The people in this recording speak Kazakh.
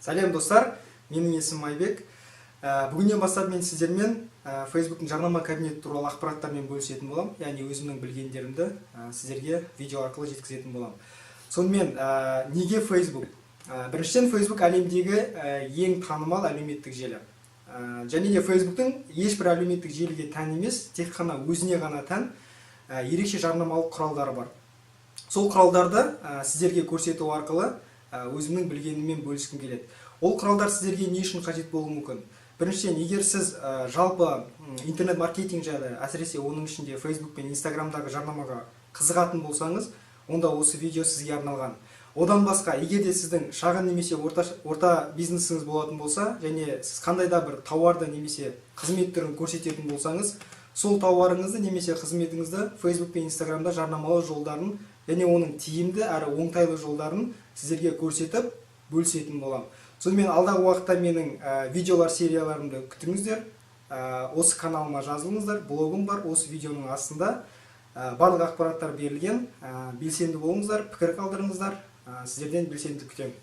Сәлем достар, менің есімім Айбек. Бүгіннен бастап мен сіздермен Facebook'тың жарнама кабинеті туралы ақпараттармен бөлісетін болам, яғни өзімнің білгендерімді сіздерге видео арқылы жеткізетін болам. Сонымен, неге Facebook? Біріншіден, Facebook әлемдегі ең танымал әлеуметтік желі. Және де Facebook'тың ешбір әлеуметтік желіге тән емес, тек қана өзіне ғана тән ерекше жарнамалық құралдары бар. Сол құралдарды сіздерге көрсету арқылы өзімнің білгеніммен бөліскім келеді. Ол құралдар сіздерге не үшін қажет болуы мүмкін? Біріншіден, егер сіз жалпы интернет-маркетинг жайлы, әсіресе оның ішінде Facebook пен Instagram'дағы жарнамаға қызығатын болсаңыз, онда осы видео сізге арналған. Одан басқа, егер де сіздің шағын немесе орта бизнесіңіз болатын болса, және сіз қандай да бір тауарды немесе қызмет түрін көрсететін болсаңыз, сол тауарыңызды немесе қызметіңізді Facebook пен Instagram'да жарнамалау жолдарын және оның тиімді әрі оңтайлы жолдарын сіздерге көрсетіп бөлісетін болам. Сонымен алдағы уақытта менің видеолар серияларымды күтіңіздер. Осы каналыма жазылыңыздар, блогым бар, осы видеоның астында барлық ақпараттар берілген. Белсенді болыңыздар, пікір қалдырыңыздар. Сіздерден белсенді күтемін.